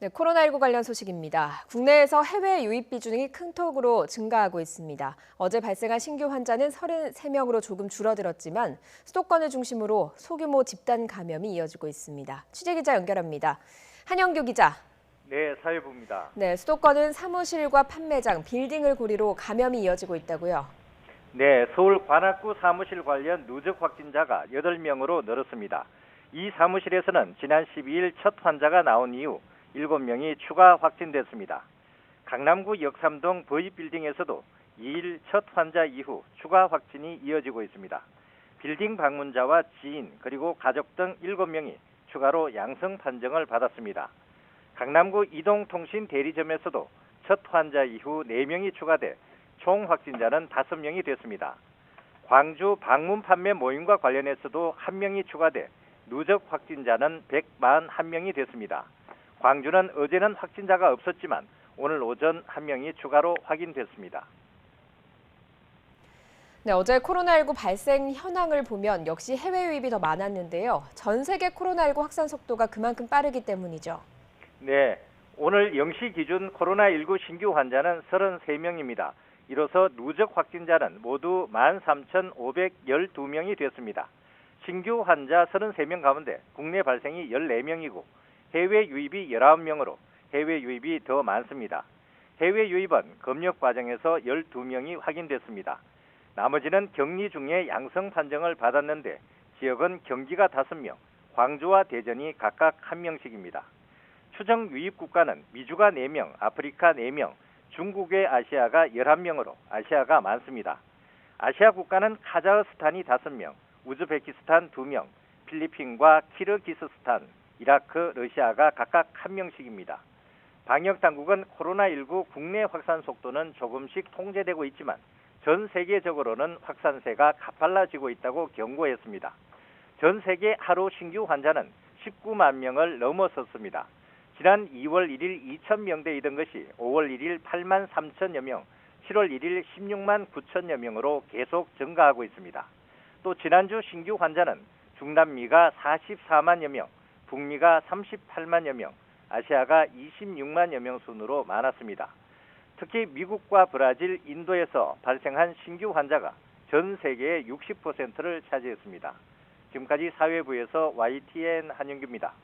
네, 코로나19 관련 소식입니다. 국내에서 해외 유입 비중이 큰 폭으로 증가하고 있습니다. 어제 발생한 신규 환자는 33명으로 조금 줄어들었지만 수도권을 중심으로 소규모 집단 감염이 이어지고 있습니다. 취재기자 연결합니다. 한영규 기자. 네, 사회부입니다. 네, 수도권은 사무실과 판매장, 빌딩을 고리로 감염이 이어지고 있다고요? 네, 서울 관악구 사무실 관련 누적 확진자가 8명으로 늘었습니다. 이 사무실에서는 지난 12일 첫 환자가 나온 이후 7명이 추가 확진됐습니다. 강남구 역삼동 버이빌딩에서도 2일 첫 환자 이후 추가 확진이 이어지고 있습니다. 빌딩 방문자와 지인 그리고 가족 등 7명이 추가로 양성 판정을 받았습니다. 강남구 이동통신 대리점에서도 첫 환자 이후 4명이 추가돼 총 확진자는 5명이 됐습니다. 광주 방문 판매 모임과 관련해서도 1명이 추가돼 누적 확진자는 141명이 됐습니다. 광주는 어제는 확진자가 없었지만 오늘 오전 1명이 추가로 확인됐습니다. 네, 어제 코로나19 발생 현황을 보면 역시 해외 유입이 더 많았는데요. 전 세계 코로나19 확산 속도가 그만큼 빠르기 때문이죠. 네, 오늘 0시 기준 코로나19 신규 환자는 33명입니다. 이로써 누적 확진자는 모두 13,512명이 됐습니다. 신규 환자 33명 가운데 국내 발생이 14명이고 해외 유입이 19명으로 해외 유입이 더 많습니다. 해외 유입은 검역 과정에서 12명이 확인됐습니다. 나머지는 격리 중에 양성 판정을 받았는데 지역은 경기가 5명, 광주와 대전이 각각 1명씩입니다. 추정 유입 국가는 미주가 4명, 아프리카 4명, 중국의 아시아가 11명으로 아시아가 많습니다. 아시아 국가는 카자흐스탄이 5명, 우즈베키스탄 2명, 필리핀과 키르기스스탄, 이라크, 러시아가 각각 1명씩입니다. 방역당국은 코로나19 국내 확산 속도는 조금씩 통제되고 있지만 전 세계적으로는 확산세가 가팔라지고 있다고 경고했습니다. 전 세계 하루 신규 환자는 19만 명을 넘어섰습니다. 지난 2월 1일 2,000명대이던 것이 5월 1일 8만 3천여 명, 7월 1일 16만 9천여 명으로 계속 증가하고 있습니다. 또 지난주 신규 환자는 중남미가 44만여 명, 북미가 38만여 명, 아시아가 26만여 명 순으로 많았습니다. 특히 미국과 브라질, 인도에서 발생한 신규 환자가 전 세계의 60%를 차지했습니다. 지금까지 사회부에서 YTN 한영규입니다.